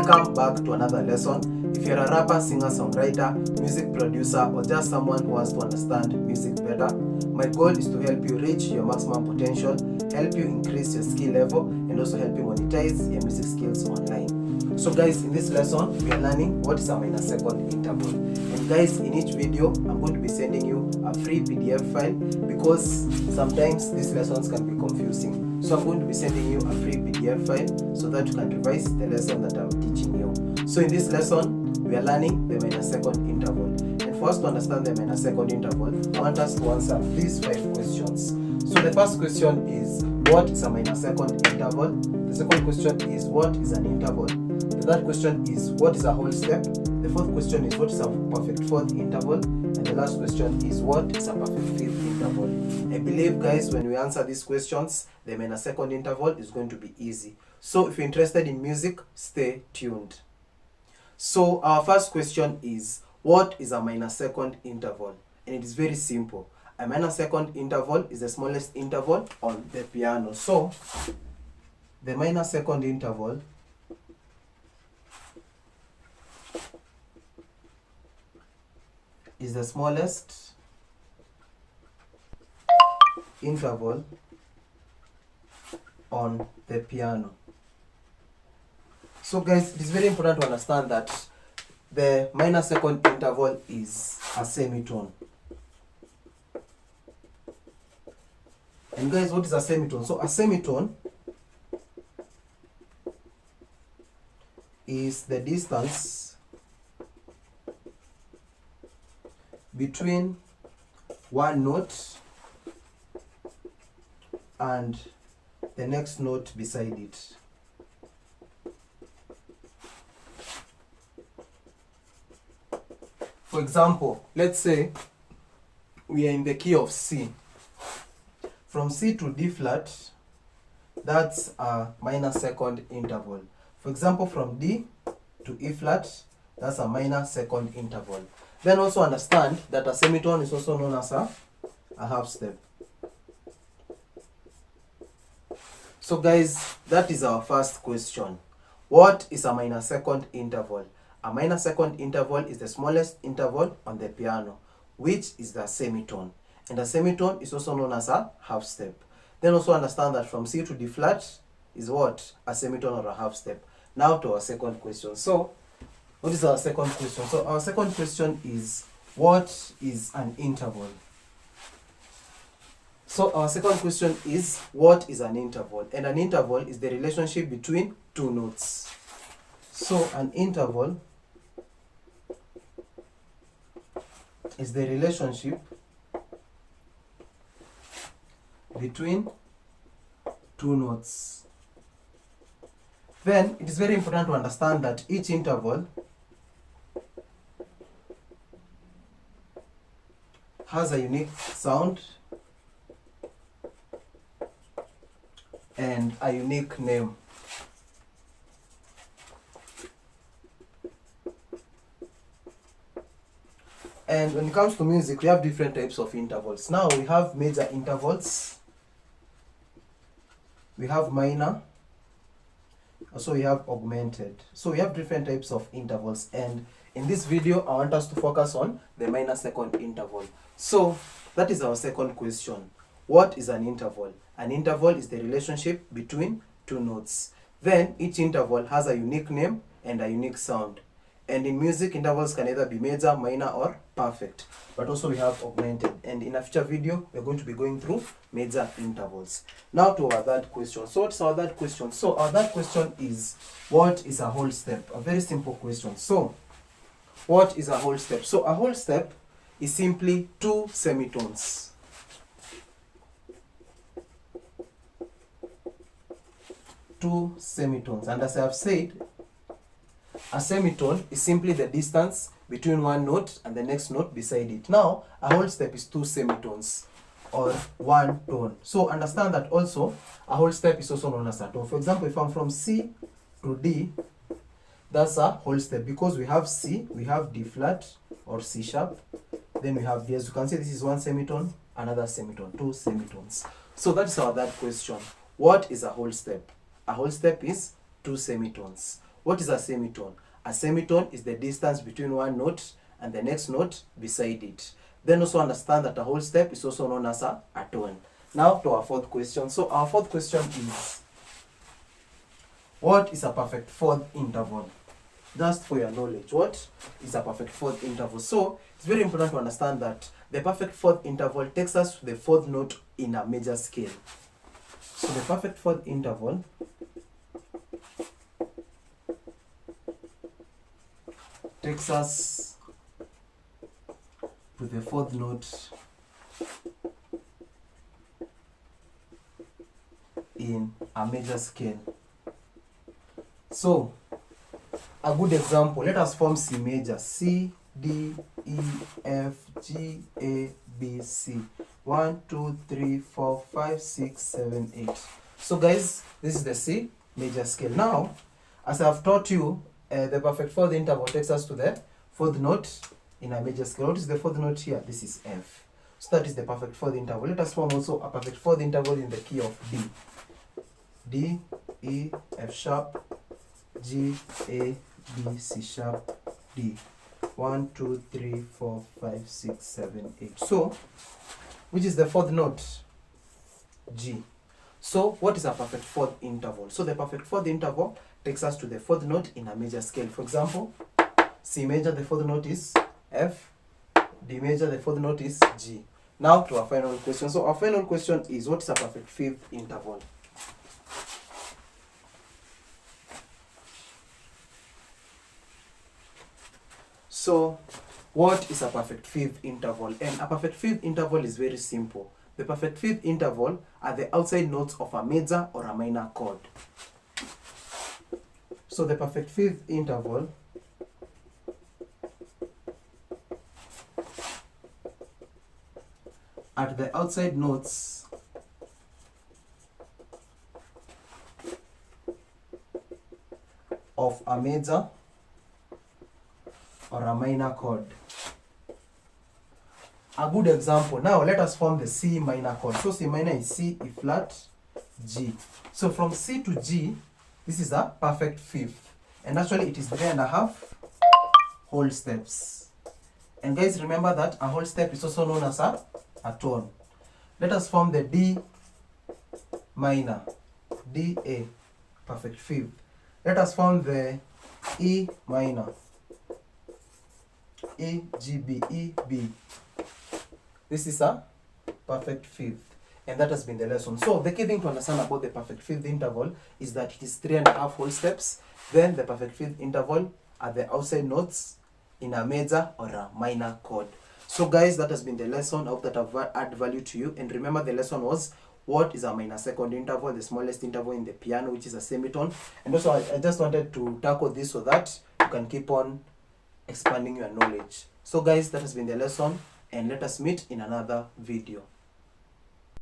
Welcome back to another lesson. If you're a rapper, singer, songwriter, music producer, or just someone who wants to understand music better, my goal is to help you reach your maximum potential, help you increase your skill level, and also help you monetize your music skills online. So guys, in this lesson, we are learning what is a minor second interval. And guys, in each video, I'm going to be sending you a free PDF file because sometimes these lessons can be confusing. So I'm going to be sending you a free PDF file so that you can revise the lesson that I'm teaching you. So in this lesson, we are learning the minor second interval. And for us to understand the minor second interval, I want us to answer these 5 questions. So the first question is, what is a minor second interval? The second question is, what is an interval? The third question is, what is a whole step? The fourth question is, what is a perfect fourth interval? And the last question is, what is a perfect fifth interval? I believe, guys, when we answer these questions, the minor second interval is going to be easy. So if you're interested in music, stay tuned. So our first question is, what is a minor second interval? And it is very simple. A minor second interval is the smallest interval on the piano. So the minor second interval is the smallest interval on the piano. So guys, it is very important to understand that the minor second interval is a semitone. And guys, what is a semitone? So a semitone is the distance between one note and the next note beside it. For example, let's say we are in the key of C. From C to D flat, that's a minor second interval. For example, from D to E flat, that's a minor second interval. Then also understand that a semitone is also known as a half step. So guys, that is our first question. What is a minor second interval? A minor second interval is the smallest interval on the piano, which is the semitone. And a semitone is also known as a half step. Then also understand that from C to D flat is what? A semitone or a half step. Now to our second question. So, what is our second question? So our second question is, what is an interval? So our second question is, what is an interval? And an interval is the relationship between two notes. So an interval is the relationship between two notes. Then it is very important to understand that each interval has a unique sound and a unique name. And when it comes to music, we have different types of intervals. Now we have major intervals, we have minor, also we have augmented. So we have different types of intervals, and in this video I want us to focus on the minor second interval. So that is our second question. What is an interval? An interval is the relationship between two notes. Then each interval has a unique name and a unique sound. And in music, intervals can either be major, minor, or perfect. But also we have augmented. And in a future video, we're going to be going through major intervals. Now to our third question. So what's our third question? So our third question is, what is a whole step? A very simple question. So what is a whole step? So a whole step is simply two semitones. Two semitones. And as I have said, a semitone is simply the distance between one note and the next note beside it. Now, a whole step is two semitones or one tone. So understand that also a whole step is also known as a tone. For example, if I'm from C to D, that's a whole step because we have C, we have D flat or C sharp, then we have D. As you can see, this is one semitone, another semitone, two semitones. So that's our third question. What is a whole step? A whole step is two semitones. What is a semitone? A semitone is the distance between one note and the next note beside it. Then also understand that a whole step is also known as a tone. Now to our fourth question. So our fourth question is, what is a perfect fourth interval? Just for your knowledge, what is a perfect fourth interval? So it's very important to understand that the perfect fourth interval takes us to the fourth note in a major scale. So the perfect fourth interval takes us to the fourth note in a major scale. So a good example, let us form C major. C, D, E, F, G, A, B, C. 1, 2, 3, 4, 5, 6, 7, 8. So guys, this is the C major scale. Now, as I have taught you, the perfect fourth interval takes us to the fourth note in a major scale. What is the fourth note here? This is F. So that is the perfect fourth interval. Let us form also a perfect fourth interval in the key of D. D, E, F sharp, G, A, B, C sharp, D. 1, 2, 3, 4, 5, 6, 7, 8. So, which is the fourth note? G. So, what is a perfect fourth interval? So, the perfect fourth interval takes us to the fourth note in a major scale. For example, C major, the fourth note is F. D major, the fourth note is G. Now to our final question. So, our final question is, what is a perfect fifth interval? So, what is a perfect fifth interval? And a perfect fifth interval is very simple. The perfect fifth interval are the outside notes of a major or a minor chord. So, the perfect fifth interval are the outside notes of a major or a minor chord. A good example. Now let us form the C minor chord. So C minor is C, E flat, G. So from C to G, this is a perfect fifth. And actually it is 3.5 whole steps. And guys, remember that a whole step is also known as a tone. Let us form the D minor, D, A, perfect fifth. Let us form the E minor, E, G, B, E, B. This is a perfect fifth. And that has been the lesson. So the key thing to understand about the perfect fifth interval is that it is 3.5 whole steps. Then the perfect fifth interval are the outside notes in a major or a minor chord. So guys, that has been the lesson. I hope that I've added value to you. And remember, the lesson was, what is a minor second interval, the smallest interval in the piano, which is a semitone. And also I just wanted to tackle this so that you can keep on expanding your knowledge. So guys, that has been the lesson, and let us meet in another video.